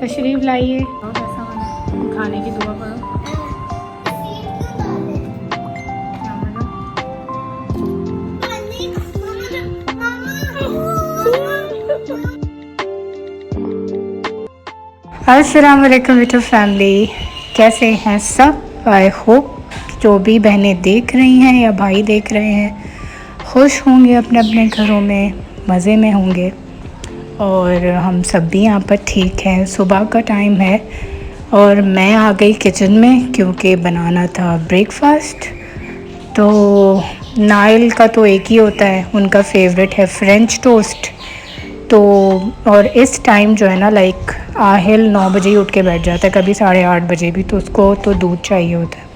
तशरीफ़ लाइए और कैसा बना खाने की दुआ करो। अस्सलाम वालेकुम यूट्यूब फैमिली, कैसे हैं सब। आई होप जो भी बहनें देख रही हैं या भाई देख रहे हैं खुश होंगे, अपने अपने घरों में मज़े में होंगे। और हम सब भी यहाँ पर ठीक हैं। सुबह का टाइम है और मैं आ गई किचन में क्योंकि बनाना था ब्रेकफास्ट। तो नाइल का तो एक ही होता है, उनका फेवरेट है फ्रेंच टोस्ट। तो और इस टाइम जो है ना, लाइक आहिल 9 बजे ही उठ के बैठ जाता है, कभी 8:30 बजे भी। तो उसको तो दूध चाहिए होता है।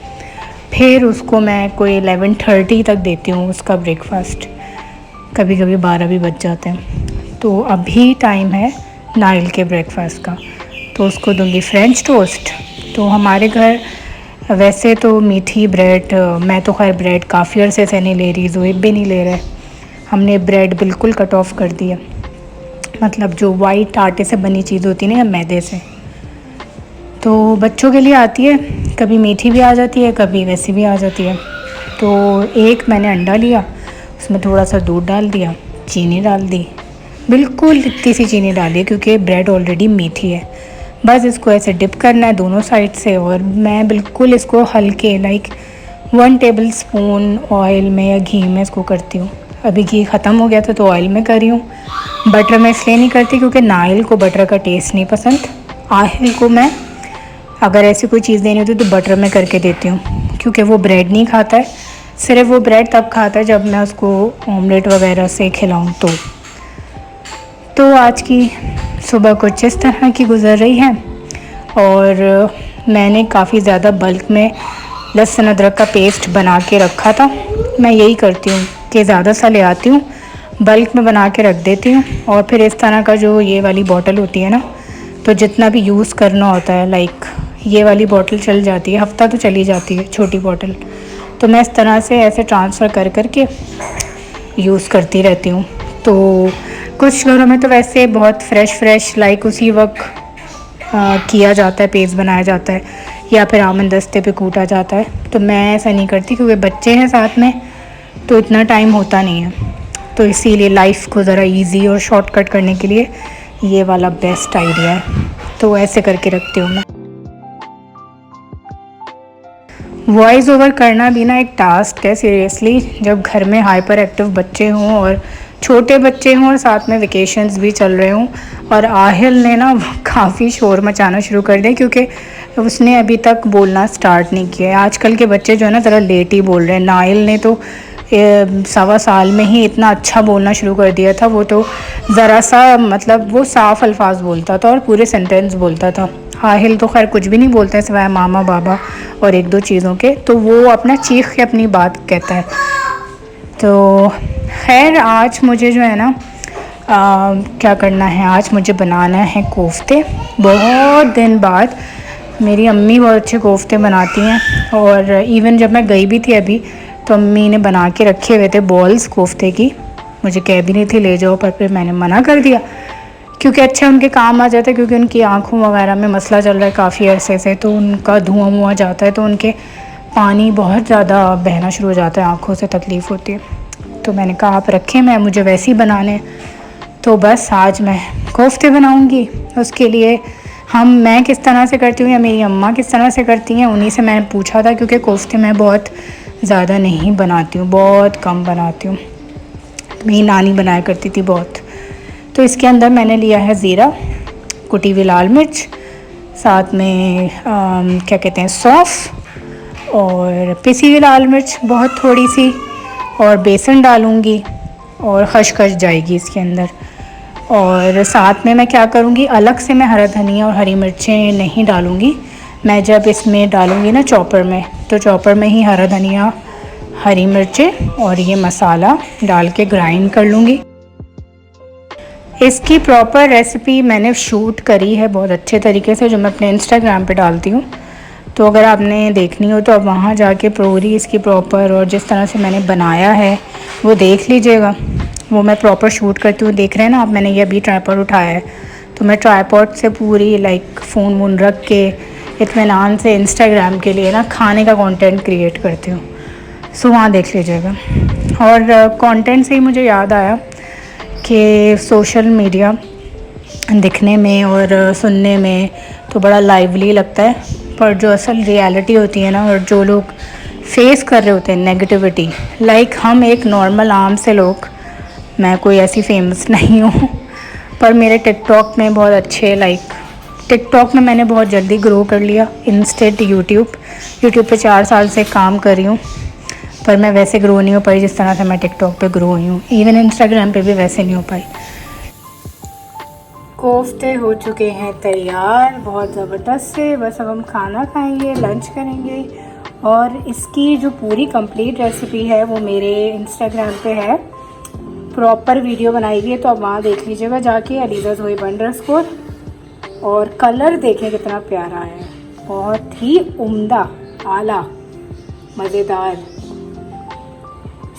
फिर उसको मैं कोई 11:30 तक देती हूँ उसका ब्रेकफास्ट, कभी कभी 12 भी बज जाते हैं। तो अभी टाइम है नाइल के ब्रेकफास्ट का, तो उसको दूंगी फ्रेंच टोस्ट। तो हमारे घर वैसे तो मीठी ब्रेड, मैं तो खैर ब्रेड काफ़ी अरसे से नहीं ले रही, ज़ोएब भी नहीं ले रहे। हमने ब्रेड बिल्कुल कट ऑफ कर दिया, मतलब जो वाइट आटे से बनी चीज़ होती है ना या मैदे से। तो बच्चों के लिए आती है, कभी मीठी भी आ जाती है, कभी वैसी भी आ जाती है। तो एक मैंने अंडा लिया, उसमें थोड़ा सा दूध डाल दिया, चीनी डाल दी, बिल्कुल इतनी सी चीनी डाली क्योंकि ब्रेड ऑलरेडी मीठी है। बस इसको ऐसे डिप करना है दोनों साइड से। और मैं बिल्कुल इसको हल्के लाइक 1 टेबल स्पून ऑयल में या घी में इसको करती हूँ। अभी घी ख़त्म हो गया था तो ऑयल में कर रही हूँ। बटर में इसलिए नहीं करती क्योंकि नाइल को बटर का टेस्ट नहीं पसंद। आहिल को मैं अगर ऐसी कोई चीज़ देनी होती तो बटर में करके देती हूँ, क्योंकि वो ब्रेड नहीं खाता है। सिर्फ वो ब्रेड तब खाता है जब मैं उसको ऑमलेट वगैरह से खिलाऊँ। तो आज की सुबह कुछ इस तरह की गुजर रही है। और मैंने काफ़ी ज़्यादा बल्क में लहसुन अदरक का पेस्ट बना के रखा था। मैं यही करती हूँ कि ज़्यादा सा ले आती हूँ, बल्क में बना के रख देती हूँ। और फिर इस तरह का जो ये वाली बॉटल होती है ना, तो जितना भी यूज़ करना होता है, लाइक ये वाली बॉटल चल जाती है, हफ़्ता तो चली जाती है छोटी बॉटल। तो मैं इस तरह से ऐसे ट्रांसफ़र कर करके यूज़ करती रहती हूँ। तो कुछ घरों में तो वैसे बहुत फ्रेश लाइक उसी वक्त किया जाता है, पेस्ट बनाया जाता है या फिर आमन दस्ते पे कूटा जाता है। तो मैं ऐसा नहीं करती क्योंकि बच्चे हैं साथ में, तो इतना टाइम होता नहीं है। तो इसीलिए लाइफ को ज़रा इजी और शॉर्टकट करने के लिए ये वाला बेस्ट आइडिया है। तो ऐसे करके रखती हूँ मैं। वॉइस ओवर करना भी ना एक टास्क है सीरियसली, जब घर में हाइपर एक्टिव बच्चे हों और छोटे बच्चे हों और साथ में वेकेशंस भी चल रहे हों। और आहिल ने ना काफ़ी शोर मचाना शुरू कर दिया क्योंकि उसने अभी तक बोलना स्टार्ट नहीं किया है। आजकल के बच्चे जो है ना ज़रा लेट ही बोल रहे हैं। नाइल ने तो 1.25 साल में ही इतना अच्छा बोलना शुरू कर दिया था। वो तो ज़रा सा मतलब वो साफ़ अल्फाज बोलता था और पूरे सेंटेंस बोलता था। आहिल तो खैर कुछ भी नहीं बोलते हैं सिवाय मामा बाबा और 1-2 चीज़ों के, तो वो अपना चीख के अपनी बात कहता है। तो खैर आज मुझे जो है ना क्या करना है, आज मुझे बनाना है कोफ्ते। बहुत दिन बाद मेरी अम्मी बहुत अच्छे कोफ्ते बनाती हैं। और इवन जब मैं गई भी थी अभी, तो अम्मी ने बना के रखे हुए थे बॉल्स कोफ्ते की। मुझे कह भी नहीं थी ले जाओ, पर फिर मैंने मना कर दिया क्योंकि अच्छा उनके काम आ जाता है, क्योंकि उनकी आँखों वगैरह में मसला चल रहा है काफ़ी अरसे से। तो उनका धुआं जाता है तो उनके पानी बहुत ज़्यादा बहना शुरू हो जाता है, आँखों से तकलीफ़ होती है। तो मैंने कहा आप रखें, मैं मुझे वैसे ही बनाने। तो बस आज मैं कोफ्ते बनाऊंगी। उसके लिए मैं किस तरह से करती हूँ या मेरी अम्मा किस तरह से करती हैं, उन्हीं से मैंने पूछा था। क्योंकि कोफ्ते मैं बहुत ज़्यादा नहीं बनाती हूँ, बहुत कम बनाती हूँ। मेरी नानी बनाया करती थी बहुत। तो इसके अंदर मैंने लिया है ज़ीरा, कुटी हुई लाल मिर्च, साथ में क्या कहते हैं सौंफ और पिसी हुई लाल मिर्च बहुत थोड़ी सी, और बेसन डालूँगी और खशखश जाएगी इसके अंदर। और साथ में मैं क्या करूँगी, अलग से मैं हरा धनिया और हरी मिर्चें नहीं डालूँगी। मैं जब इसमें डालूँगी ना चॉपर में, तो चॉपर में ही हरा धनिया, हरी मिर्चें और ये मसाला डाल के ग्राइंड कर लूँगी। इसकी प्रॉपर रेसिपी मैंने शूट करी है बहुत अच्छे तरीके से, जो मैं अपने इंस्टाग्राम पे डालती हूँ। तो अगर आपने देखनी हो तो आप वहाँ जाके पूरी इसकी प्रॉपर और जिस तरह से मैंने बनाया है वो देख लीजिएगा। वो मैं प्रॉपर शूट करती हूँ, देख रहे हैं ना आप, मैंने ये अभी ट्राइपॉड उठाया है तो मैं ट्राईपॉड से पूरी लाइक फ़ोन वोन रख के इत्मीनान से इंस्टाग्राम के लिए ना खाने का कंटेंट क्रिएट करती हूँ। सो वहाँ देख लीजिएगा। और कंटेंट से ही मुझे याद आया कि सोशल मीडिया दिखने में और सुनने में तो बड़ा लाइवली लगता है, पर जो असल रियलिटी होती है ना, और जो लोग फेस कर रहे होते हैं नेगेटिविटी, लाइक हम एक नॉर्मल आम से लोग, मैं कोई ऐसी फेमस नहीं हूँ, पर मेरे टिकटॉक में बहुत अच्छे लाइक टिकटॉक में मैंने बहुत जल्दी ग्रो कर लिया। इंस्टेड यूट्यूब पे 4 साल से काम कर रही हूँ, पर मैं वैसे ग्रो नहीं हो पाई जिस तरह से मैं टिकटॉक पे ग्रो हुई हूँ। इवन इंस्टाग्राम पे भी वैसे नहीं हो पाई। कोफ्ते हो चुके हैं तैयार बहुत ज़बरदस्त से, बस अब हम खाना खाएंगे, लंच करेंगे। और इसकी जो पूरी कंप्लीट रेसिपी है वो मेरे इंस्टाग्राम पे है, प्रॉपर वीडियो बनाई गई है, तो आप वहाँ देख लीजिएगा जाके, अलीज़ा ज़ोहिब _ और कलर देखें कितना प्यारा है, बहुत ही उम्दा, आला, मज़ेदार।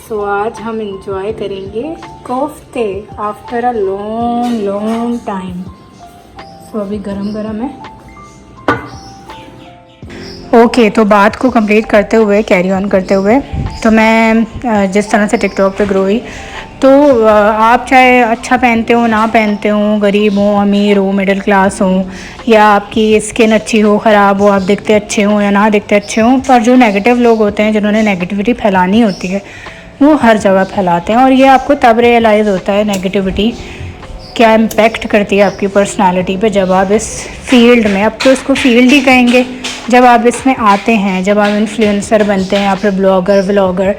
सो आज हम इंजॉय करेंगे कोफ्ते आफ्टर अ लॉन्ग टाइम। सो अभी गरम गरम है। ओके, तो बात को कंप्लीट करते हुए, कैरी ऑन करते हुए, तो मैं जिस तरह से टिकटॉक पे ग्रो हुई, तो आप चाहे अच्छा पहनते हो ना पहनते हो, गरीब हो अमीर हो मिडिल क्लास हो, या आपकी स्किन अच्छी हो ख़राब हो, आप दिखते अच्छे हो या ना दिखते अच्छे हो, पर जो नेगेटिव लोग होते हैं जिन्होंने नेगेटिविटी फैलानी होती है वो हर जगह फैलाते हैं। और ये आपको तब रियलाइज़ होता है नेगेटिविटी क्या इम्पेक्ट करती है आपकी पर्सनालिटी पे, जब आप इस फील्ड में, अब तो इसको फील्ड ही कहेंगे, जब आप इसमें आते हैं, जब आप इन्फ्लुएंसर बनते हैं या फिर ब्लॉगर व्लॉगर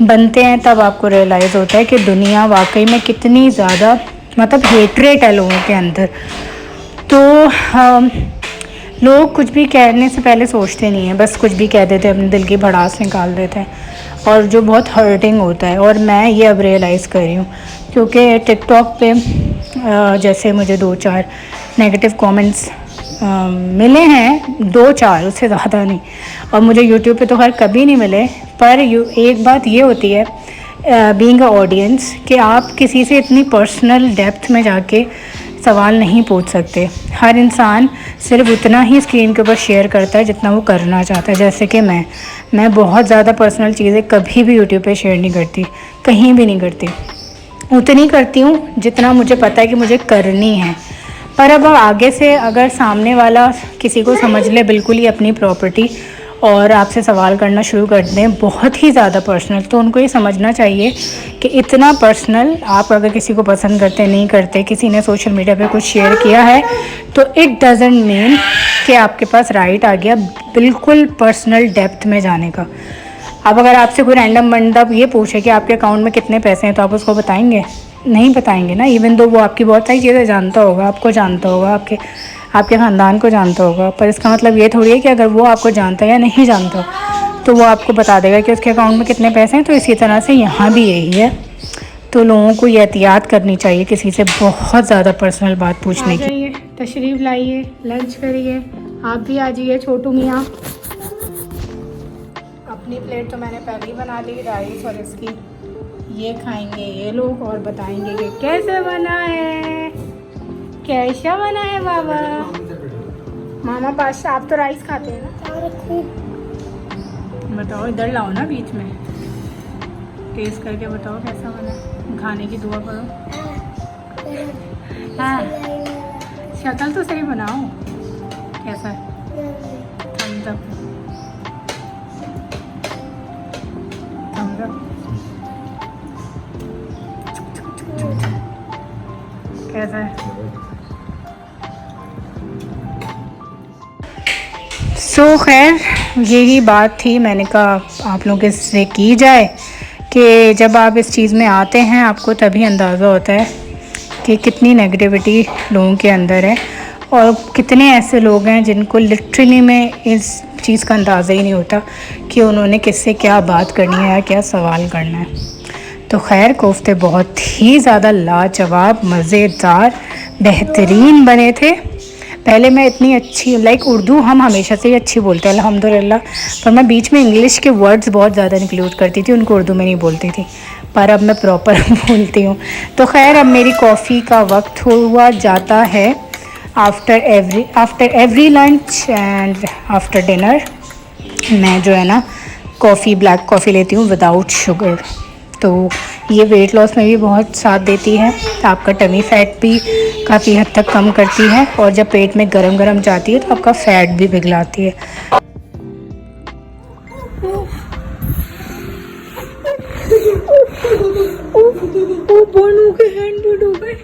बनते हैं, तब आपको रियलाइज़ होता है कि दुनिया वाकई में कितनी ज़्यादा मतलब हेट्रेट है लोगों के अंदर। तो लोग कुछ भी कहने से पहले सोचते नहीं हैं, बस कुछ भी कह देते हैं, अपने दिल की भड़ास निकाल देते हैं, और जो बहुत हर्टिंग होता है। और मैं ये अब रियलाइज़ कर रही हूँ, क्योंकि टिकटॉक पे जैसे मुझे 2-4 नेगेटिव कमेंट्स मिले हैं, 2-4, उससे ज़्यादा नहीं, और मुझे यूट्यूब पे तो खैर कभी नहीं मिले। पर एक बात ये होती है बीइंग अ ऑडियंस, कि आप किसी से इतनी पर्सनल डेप्थ में जाके सवाल नहीं पूछ सकते। हर इंसान सिर्फ उतना ही स्क्रीन के ऊपर शेयर करता है जितना वो करना चाहता है। जैसे कि मैं बहुत ज़्यादा पर्सनल चीज़ें कभी भी यूट्यूब पे शेयर नहीं करती, कहीं भी नहीं करती। उतनी करती हूँ जितना मुझे पता है कि मुझे करनी है। पर अब आगे से अगर सामने वाला किसी को समझ ले बिल्कुल ही अपनी प्रॉपर्टी, और आपसे सवाल करना शुरू कर दें बहुत ही ज़्यादा पर्सनल, तो उनको ये समझना चाहिए कि इतना पर्सनल आप अगर किसी को पसंद करते नहीं करते, किसी ने सोशल मीडिया पे कुछ शेयर किया है, तो इट डज़ंट मीन कि आपके पास राइट आ गया बिल्कुल पर्सनल डेप्थ में जाने का। अब अगर आपसे कोई रैंडम बंदा ये पूछे कि आपके अकाउंट में कितने पैसे हैं, तो आप उसको बताएंगे? नहीं बताएंगे ना। इवन दो वो आपकी बहुत सारी चीज़ें जानता होगा, आपको जानता होगा, आपके ख़ानदान को जानता होगा, पर इसका मतलब ये थोड़ी है कि अगर वो आपको जानता है या नहीं जानता तो वो आपको बता देगा कि उसके अकाउंट में कितने पैसे हैं। तो इसी तरह से यहाँ भी यही है। तो लोगों को ये एहतियात करनी चाहिए किसी से बहुत ज़्यादा पर्सनल बात पूछने की। तशरीफ़ लाइए, लंच करिए, आप भी आ जाइए छोटू मियाँ। अपनी प्लेट तो मैंने पहले ही बना ली, राइस और इसकी, ये खाएंगे ये लोग और बताएंगे कि कैसे बना है, कैसा बना है बाबा। मामा पास आप तो राइस खाते हैं ना, बताओ, इधर लाओ ना बीच में, टेस्ट करके बताओ कैसा बना, खाने की दुआ करो। हाँ, शक्ल तो सही बनाओ, कैसा है? थम्स अप, थम्स अप, कैसा है? सो खैर यही बात थी, मैंने कहा आप लोगों से की जाए कि जब आप इस चीज़ में आते हैं आपको तभी अंदाज़ा होता है कि कितनी नेगेटिविटी लोगों के अंदर है, और कितने ऐसे लोग हैं जिनको लिटरली में इस चीज़ का अंदाज़ा ही नहीं होता कि उन्होंने किससे क्या बात करनी है या क्या सवाल करना है। तो खैर कोफ्ते बहुत ही ज़्यादा लाजवाब, मज़ेदार, बेहतरीन बने थे। पहले मैं इतनी अच्छी उर्दू हम हमेशा से ही अच्छी बोलते हैं अल्हम्दुलिल्लाह, पर मैं बीच में इंग्लिश के वर्ड्स बहुत ज़्यादा इंक्लूड करती थी, उनको उर्दू में नहीं बोलती थी, पर अब मैं प्रॉपर बोलती हूँ। तो खैर अब मेरी कॉफ़ी का वक्त हुआ जाता है, after every lunch and after dinner मैं जो है ना ब्लैक कॉफ़ी लेती हूँ विदाउट शुगर। तो ये वेट लॉस में भी बहुत साथ देती है, आपका टमी फैट भी काफ़ी हद तक कम करती है, और जब पेट में गरम गरम जाती है तो आपका फैट भी पिघलाती है। बोनू के हैंड बर्ड हो गए।